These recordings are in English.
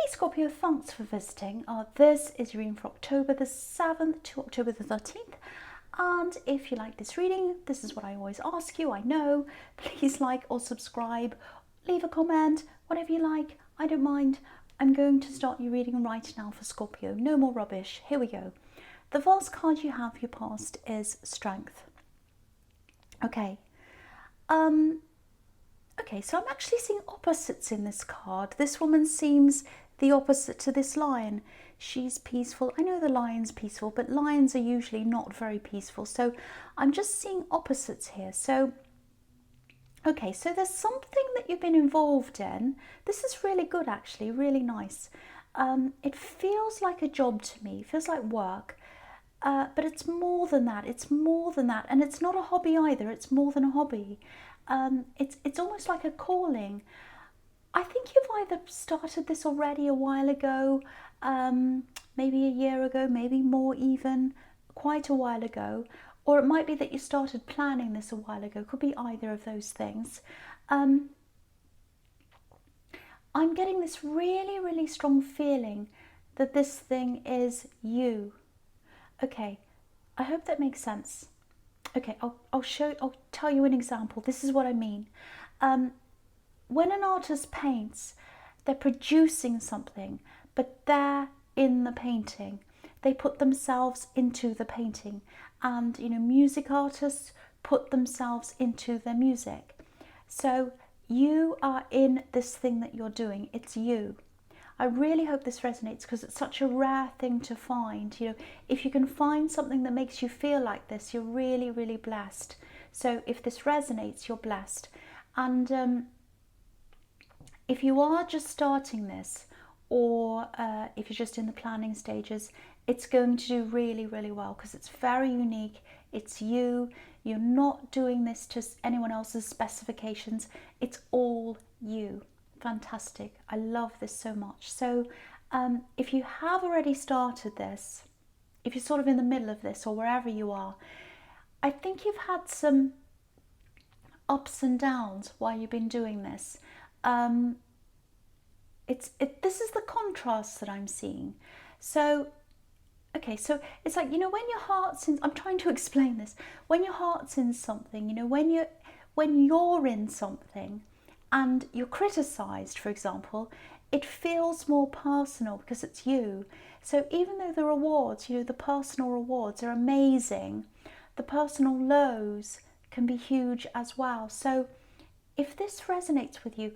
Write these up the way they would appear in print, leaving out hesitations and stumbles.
Scorpio, thanks for visiting. This is your reading for October the 7th to October the 13th. And if you like this reading, this is what I always ask you, I know. Please like or subscribe, leave a comment, whatever you like, I don't mind. I'm going to start your reading right now for Scorpio. No more rubbish. Here we go. The first card you have, your past, is Strength. Okay. Okay, so I'm actually seeing opposites in this card. This woman seems the opposite to this lion. She's peaceful. I know the lion's peaceful, but lions are usually not very peaceful. So I'm just seeing opposites here. So, okay, so there's something that you've been involved in. This is really good, actually, really nice. It feels like a job to me. It feels like work. But it's more than that. It's more than that. And it's not a hobby either. It's more than a hobby. It's almost like a calling. I think you've either started this already a while ago, maybe a year ago, maybe more even, quite a while ago, or it might be that you started planning this a while ago. Could be either of those things. I'm getting this really, really strong feeling that this thing is you. Okay, I hope that makes sense. Okay, I'll tell you an example. This is what I mean. When an artist paints, they're producing something, but they're in the painting. They put themselves into the painting. And, you know, music artists put themselves into their music. So you are in this thing that you're doing. It's you. I really hope this resonates because it's such a rare thing to find. You know, if you can find something that makes you feel like this, you're really, really blessed. So if this resonates, you're blessed. And if you are just starting this, or if you're just in the planning stages, it's going to do really, really well because it's very unique. It's you. You're not doing this to anyone else's specifications. It's all you. Fantastic. I love this so much. So if you have already started this, if you're sort of in the middle of this or wherever you are, I think you've had some ups and downs while you've been doing this. This is the contrast that I'm seeing. So, okay, so it's like, you know, when your heart's in, I'm trying to explain this, when your heart's in something, you know, when you're in something, and you're criticised, for example, it feels more personal because it's you. So even though the rewards, you know, the personal rewards are amazing, the personal lows can be huge as well. So if this resonates with you,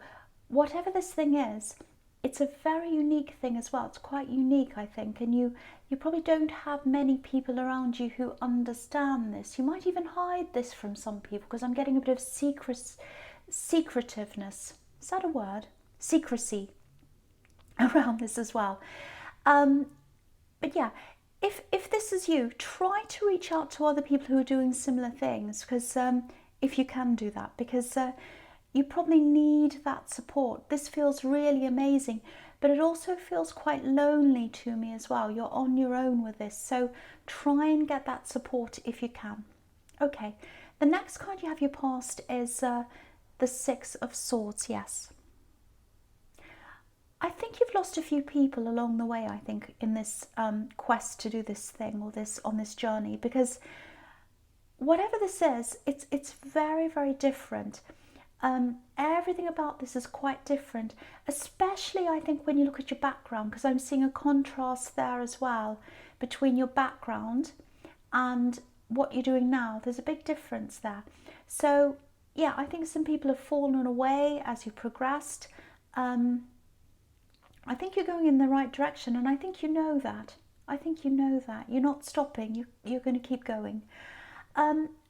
whatever this thing is, it's a very unique thing as well. It's quite unique, I think, and you probably don't have many people around you who understand this. You might even hide this from some people because I'm getting a bit of secretiveness, is that a word? Secrecy around this as well. But yeah, if this is you, try to reach out to other people who are doing similar things, because if you can do that, because you probably need that support. This feels really amazing, but it also feels quite lonely to me as well. You're on your own with this, so try and get that support if you can. Okay, the next card you have your past is the Six of Swords. Yes, I think you've lost a few people along the way, I think, in this quest to do this thing or on this journey, because whatever this is, it's very, very different. Everything about this is quite different, especially I think when you look at your background, because I'm seeing a contrast there as well between your background and what you're doing now. There's a big difference there. So yeah, I think some people have fallen away as you progressed. I think you're going in the right direction, and I think you know that. I think you know that. You're not stopping. You're going to keep going.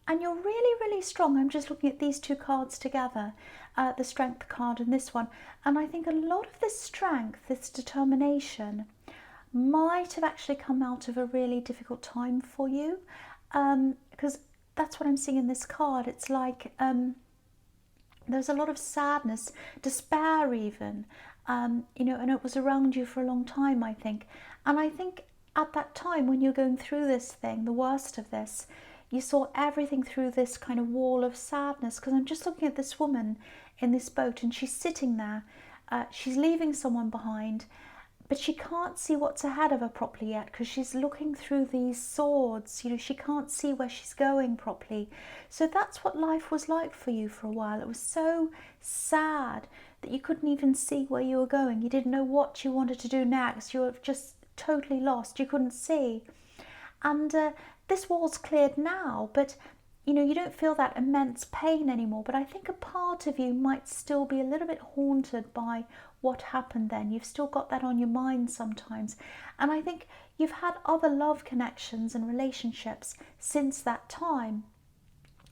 And you're really, really strong. I'm just looking at these two cards together, the Strength card and this one. And I think a lot of this strength, this determination, might have actually come out of a really difficult time for you. Because that's what I'm seeing in this card. It's like there's a lot of sadness, despair even, you know, and it was around you for a long time, I think. And I think at that time when you're going through this thing, the worst of this, you saw everything through this kind of wall of sadness, because I'm just looking at this woman in this boat and she's sitting there. She's leaving someone behind, but she can't see what's ahead of her properly yet because she's looking through these swords. You know, she can't see where she's going properly. So that's what life was like for you for a while. It was so sad that you couldn't even see where you were going. You didn't know what you wanted to do next. You were just totally lost. You couldn't see. And this wall's cleared now, but you know, you don't feel that immense pain anymore. But I think a part of you might still be a little bit haunted by what happened then. You've still got that on your mind sometimes. And I think you've had other love connections and relationships since that time.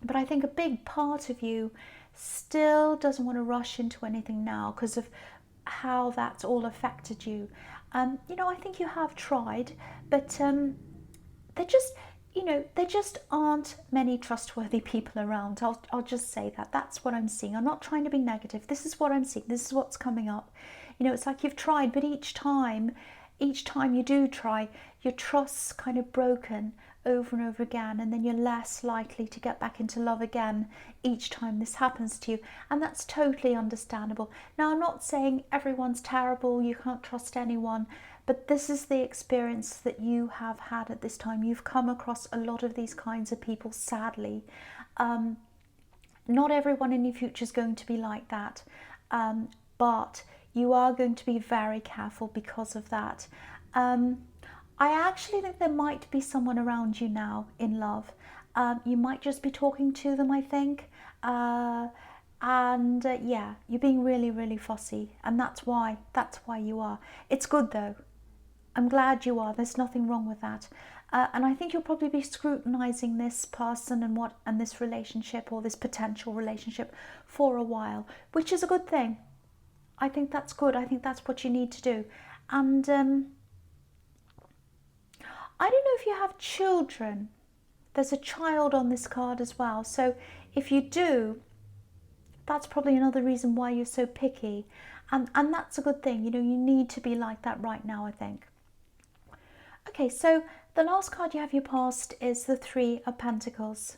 But I think a big part of you still doesn't want to rush into anything now because of how that's all affected you. You know, I think you have tried, but they're just, you know, there just aren't many trustworthy people around. I'll just say that. That's what I'm seeing. I'm not trying to be negative. This is what I'm seeing. This is what's coming up. You know, it's like you've tried, but each time you do try, your trust's kind of broken over and over again, and then you're less likely to get back into love again each time this happens to you. And that's totally understandable. Now, I'm not saying everyone's terrible, you can't trust anyone, but this is the experience that you have had at this time. You've come across a lot of these kinds of people, sadly. Not everyone in your future is going to be like that, but you are going to be very careful because of that. I actually think there might be someone around you now in love. You might just be talking to them, I think. Yeah, you're being really, really fussy, and that's why you are. It's good though. I'm glad you are. There's nothing wrong with that. And I think you'll probably be scrutinizing this person and this relationship or this potential relationship for a while, which is a good thing. I think that's good. I think that's what you need to do. And I don't know if you have children. There's a child on this card as well. So if you do, that's probably another reason why you're so picky. And that's a good thing. You know, you need to be like that right now, I think. Okay, so the last card you have your past is the Three of Pentacles.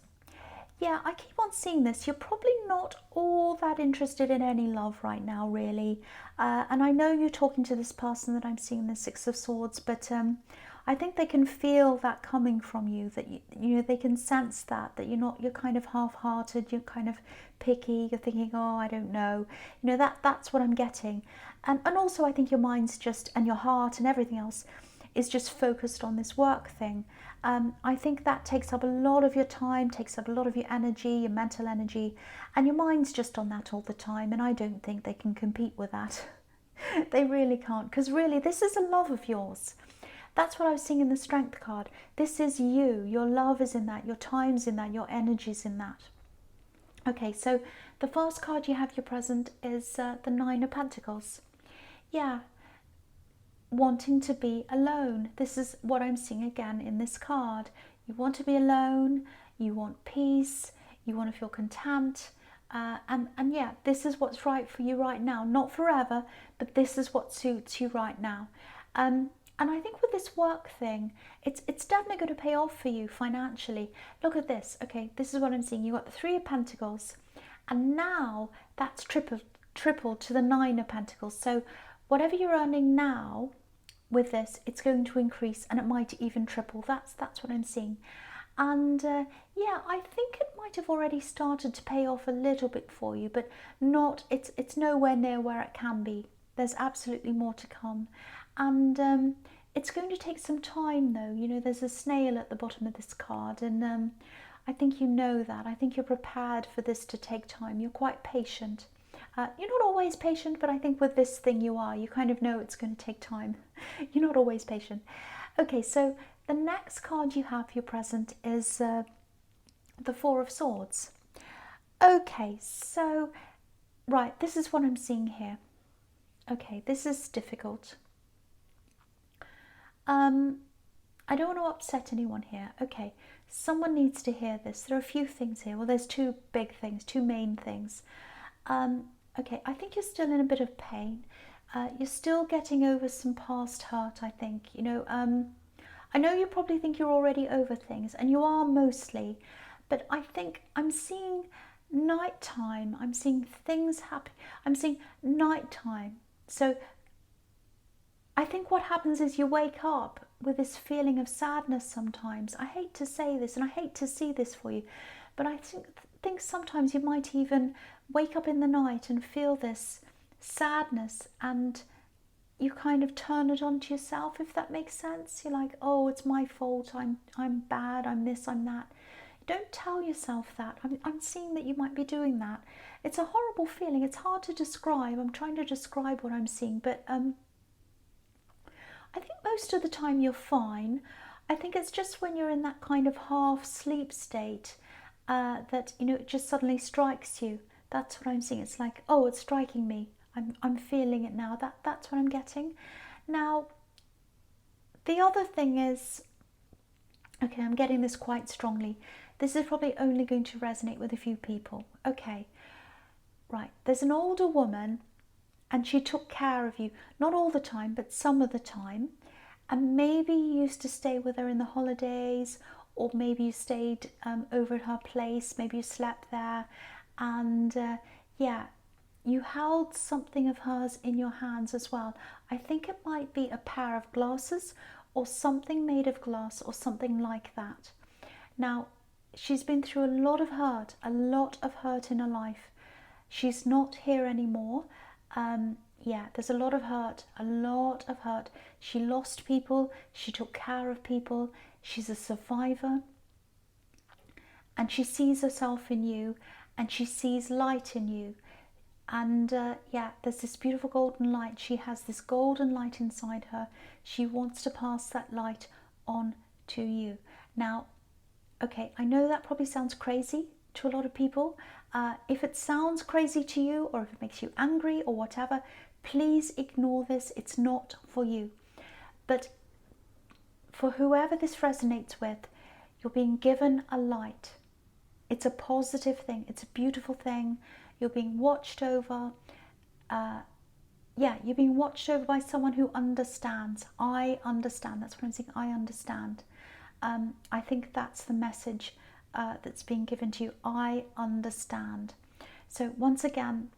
Yeah, I keep on seeing this. You're probably not all that interested in any love right now, really. And I know you're talking to this person that I'm seeing the Six of Swords, but I think they can feel that coming from you, that you know, they can sense that you're kind of half-hearted, you're kind of picky, you're thinking, oh, I don't know. You know, that's what I'm getting. And also I think your mind's just, and your heart and everything else is just focused on this work thing. I think that takes up a lot of your time, takes up a lot of your energy, your mental energy, and your mind's just on that all the time, and I don't think they can compete with that. They really can't, because really this is a love of yours. That's what I was seeing in the Strength card. This is you. Your love is in that, your time's in that, your energy's in that. Okay, so the first card you have your present is the Nine of Pentacles. Yeah, wanting to be alone. This is what I'm seeing again in this card. You want to be alone, you want peace, you want to feel content, and yeah, this is what's right for you right now. Not forever, but this is what suits you right now. And I think with this work thing, it's definitely going to pay off for you financially. Look at this. Okay, this is what I'm seeing. You've got the Three of Pentacles, and now that's tripled to the Nine of Pentacles. So whatever you're earning now with this, it's going to increase, and it might even triple. That's what I'm seeing. And yeah, I think it might have already started to pay off a little bit for you, but not, it's nowhere near where it can be. There's absolutely more to come. And it's going to take some time though. You know, there's a snail at the bottom of this card, and I think you know that. I think you're prepared for this to take time. You're quite patient. You're not always patient, but I think with this thing you are. You kind of know it's going to take time. You're not always patient. Okay, so the next card you have, your present, is the Four of Swords. Okay, so, right, this is what I'm seeing here. Okay, this is difficult. I don't want to upset anyone here. Okay, someone needs to hear this. There are a few things here. Well, there's two big things, two main things. Okay, I think you're still in a bit of pain. You're still getting over some past hurt, I think. You know, I know you probably think you're already over things, and you are mostly, but I think I'm seeing nighttime. I'm seeing things happen. I'm seeing nighttime. So I think what happens is you wake up with this feeling of sadness sometimes. I hate to say this and I hate to see this for you, but I think sometimes you might even wake up in the night and feel this sadness, and you kind of turn it onto yourself, if that makes sense. You're like, oh, it's my fault, I'm bad, I'm this, I'm that. Don't tell yourself that. I'm seeing that you might be doing that. It's a horrible feeling. It's hard to describe. I'm trying to describe what I'm seeing, but I think most of the time you're fine. I think it's just when you're in that kind of half sleep state that, you know, it just suddenly strikes you. That's what I'm seeing. It's like, oh, it's striking me. I'm feeling it now. That's what I'm getting. Now, the other thing is, okay, I'm getting this quite strongly. This is probably only going to resonate with a few people. Okay, right. There's an older woman and she took care of you. Not all the time, but some of the time. And maybe you used to stay with her in the holidays, or maybe you stayed over at her place. Maybe you slept there. And yeah, you held something of hers in your hands as well. I think it might be a pair of glasses or something made of glass or something like that. Now, she's been through a lot of hurt in her life. She's not here anymore. Yeah, there's a lot of hurt, She lost people, she took care of people, she's a survivor. And she sees herself in you, and she sees light in you. And yeah, there's this beautiful golden light. She has this golden light inside her. She wants to pass that light on to you. Now, okay, I know that probably sounds crazy to a lot of people. If it sounds crazy to you, or if it makes you angry or whatever, please ignore this. It's not for you. But for whoever this resonates with, you're being given a light. It's a positive thing. It's a beautiful thing. You're being watched over. Yeah, you're being watched over by someone who understands. I understand. That's what I'm saying. I understand. I think that's the message that's being given to you. I understand. So once again,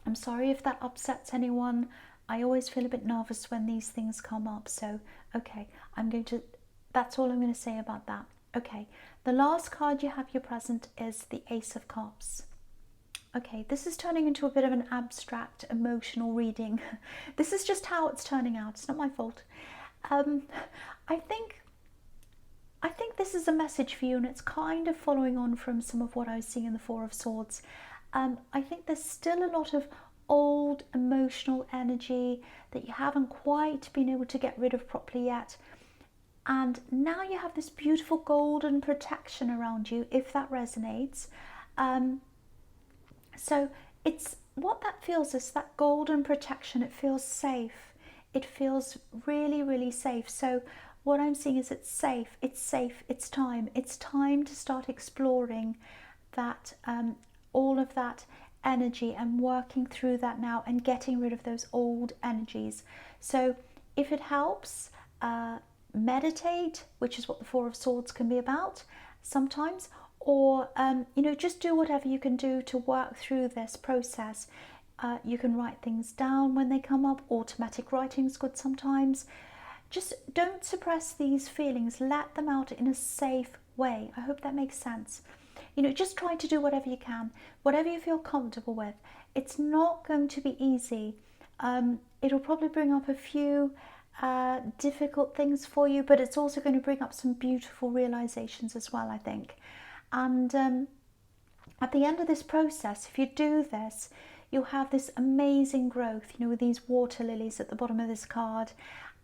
I'm sorry if that upsets anyone. I always feel a bit nervous when these things come up. So, okay, that's all I'm going to say about that. Okay, the last card you have here present is the Ace of Cups. Okay, this is turning into a bit of an abstract emotional reading. This is just how it's turning out. It's not my fault. I think this is a message for you, and it's kind of following on from some of what I was seeing in the Four of Swords. I think there's still a lot of old emotional energy that you haven't quite been able to get rid of properly yet. And now you have this beautiful golden protection around you, if that resonates. So it's what that feels is that golden protection. It feels safe. It feels really, really safe. So what I'm seeing is it's safe. It's safe. It's time. It's time to start exploring that, all of that energy, and working through that now and getting rid of those old energies. So if it helps, meditate, which is what the Four of Swords can be about sometimes, or you know, just do whatever you can do to work through this process. You can write things down when they come up. Automatic writing is good sometimes. Just don't suppress these feelings. Let them out in a safe way. I hope that makes sense. You know, just try to do whatever you can, whatever you feel comfortable with. It's not going to be easy. It'll probably bring up a few difficult things for you, but it's also going to bring up some beautiful realizations as well, I think. And at the end of this process, if you do this, you'll have this amazing growth, you know, with these water lilies at the bottom of this card.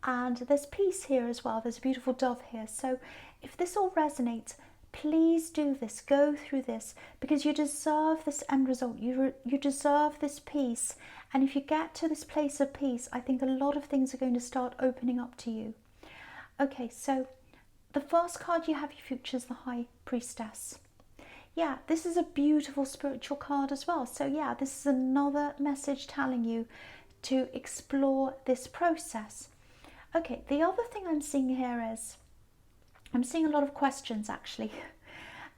And there's peace here as well. There's a beautiful dove here. So if this all resonates, please do this. Go through this, because you deserve this end result. You deserve this peace. And if you get to this place of peace, I think a lot of things are going to start opening up to you. Okay, so the first card you have your future is the High Priestess. Yeah, this is a beautiful spiritual card as well. So yeah, this is another message telling you to explore this process. Okay, the other thing I'm seeing here is, I'm seeing a lot of questions actually.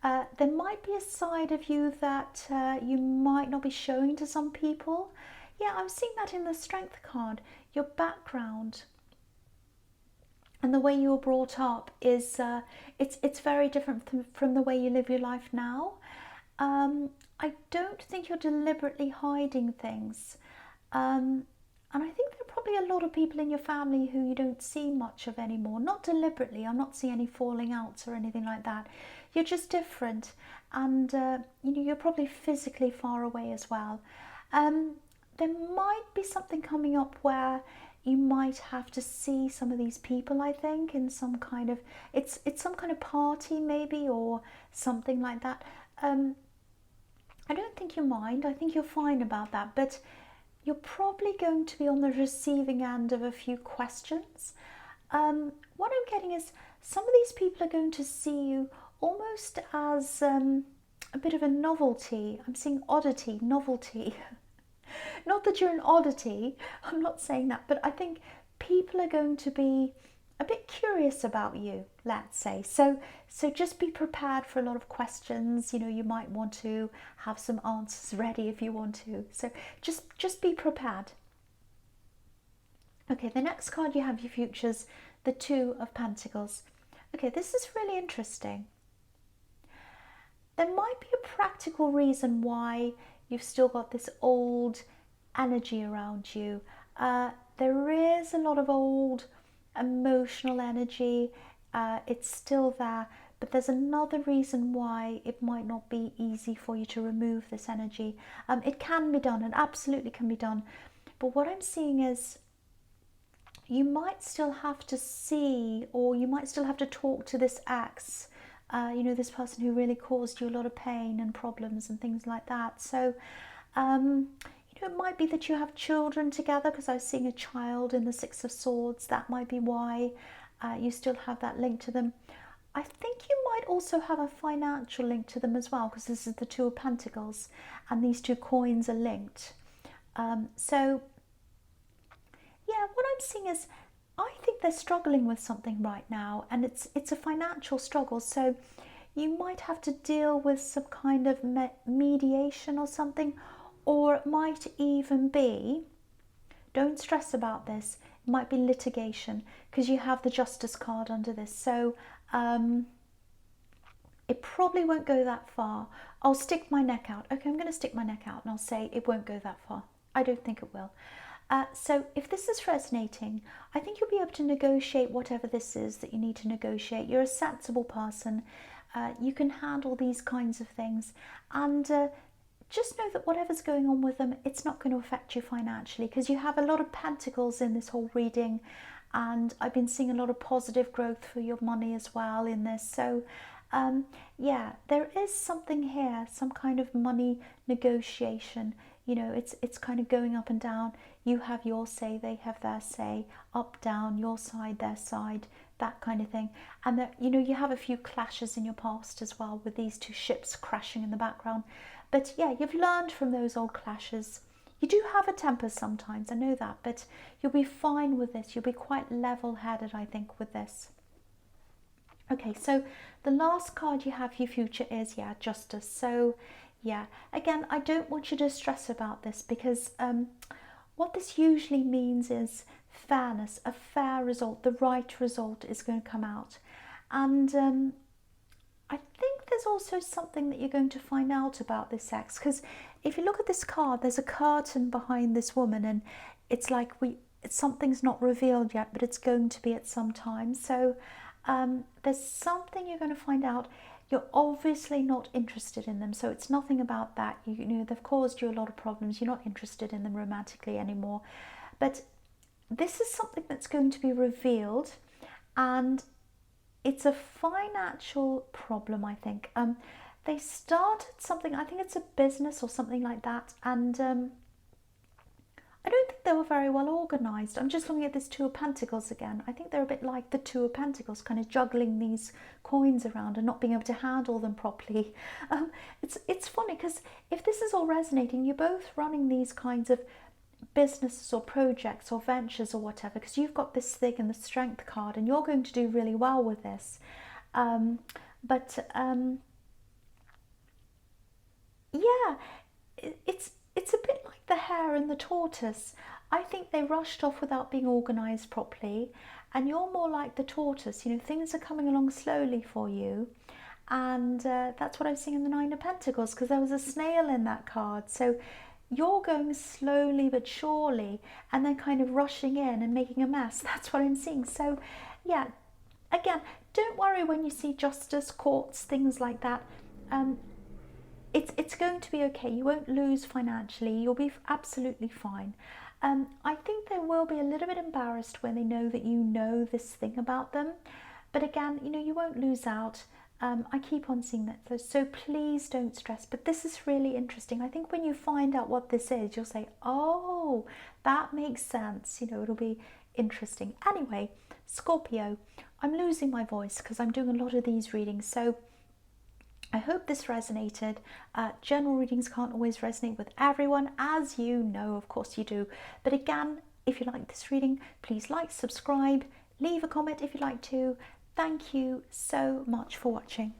There might be a side of you that you might not be showing to some people. Yeah, I'm seeing that in the Strength card. your background and the way you were brought up is it's very different from the way you live your life now. I don't think you're deliberately hiding things. And I think there are probably a lot of people in your family who you don't see much of anymore. Not deliberately, I'm not seeing any falling outs or anything like that. You're just different, and you're probably physically far away as well. There might be something coming up where you might have to see some of these people, I think, in some kind of, it's some kind of party maybe, or something like that. I don't think you mind. I think you're fine about that, but you're probably going to be on the receiving end of a few questions. What I'm getting is some of these people are going to see you almost as a bit of a novelty. I'm seeing oddity, novelty. Not that you're an oddity, I'm not saying that, but I think people are going to be a bit curious about you, let's say. So just be prepared for a lot of questions. You might want to have some answers ready if you want to. So just be prepared. Okay, the next card you have, your futures, the Two of Pentacles. Okay, this is really interesting. There might be a practical reason why you've still got this old energy around you. There is a lot of old emotional energy. It's still there, but there's another reason why it might not be easy for you to remove this energy. It can be done, it absolutely can be done, but what I'm seeing is you might still have to see, or you might still have to talk to this ex, this person who really caused you a lot of pain and problems and things like that. So it might be that you have children together, because I was seeing a child in the Six of Swords. That might be why you still have that link to them. I think you might also have a financial link to them as well, because this is the Two of Pentacles and these two coins are linked. So yeah, what I'm seeing is I think they're struggling with something right now, and it's a financial struggle. So you might have to deal with some kind of mediation or something, or it might even be, don't stress about this, it might be litigation, because you have the Justice card under this. So it probably won't go that far. I'll stick my neck out. Okay, I'm going to stick my neck out and I'll say it won't go that far. I don't think it will. So if this is resonating, I think you'll be able to negotiate whatever this is that you need to negotiate. You're a sensible person. You can handle these kinds of things. And just know that whatever's going on with them, it's not going to affect you financially, because you have a lot of pentacles in this whole reading. And I've been seeing a lot of positive growth for your money as well in this. So yeah, there is something here, some kind of money negotiation. It's kind of going up and down. You have your say, they have their say, up, down, your side, their side, that kind of thing. And that, you have a few clashes in your past as well, with these two ships crashing in the background. But yeah, you've learned from those old clashes. You do have a temper sometimes, I know that, but you'll be fine with this. You'll be quite level-headed, I think, with this. Okay, so the last card you have for your future is, Justice. So yeah, again, I don't want you to stress about this, because what this usually means is fairness, a fair result, the right result is going to come out. And I think there's also something that you're going to find out about this ex, because if you look at this card, there's a curtain behind this woman, and it's like something's not revealed yet, but it's going to be at some time. So there's something you're going to find out. You're obviously not interested in them, so it's nothing about that. They've caused you a lot of problems. You're not interested in them romantically anymore. But this is something that's going to be revealed, and it's a financial problem, I think. They started something, I think it's a business or something like that, and I don't think they were very well organised. I'm just looking at this Two of Pentacles again. I think they're a bit like the Two of Pentacles, kind of juggling these coins around and not being able to handle them properly. It's funny, because if this is all resonating, you're both running these kinds of businesses or projects or ventures or whatever, because you've got this thing in the Strength card, and you're going to do really well with this. Yeah, it's a bit like the hare and the tortoise. I think they rushed off without being organised properly, and you're more like the tortoise. You know, things are coming along slowly for you, and that's what I'm seeing in the Nine of Pentacles, because there was a snail in that card. So you're going slowly but surely, and then kind of rushing in and making a mess. That's what I'm seeing. So yeah, again, don't worry when you see justice, courts, things like that. It's going to be okay. You won't lose financially. You'll be absolutely fine. I think they will be a little bit embarrassed when they know that you know this thing about them. But again, you know, you won't lose out. I keep on seeing that. So please don't stress. But this is really interesting. I think when you find out what this is, you'll say, oh, that makes sense. You know, it'll be interesting. Anyway, Scorpio, I'm losing my voice because I'm doing a lot of these readings. So I hope this resonated. General readings can't always resonate with everyone, as you know, of course you do. But again, if you like this reading, please like, subscribe, leave a comment if you'd like to. Thank you so much for watching.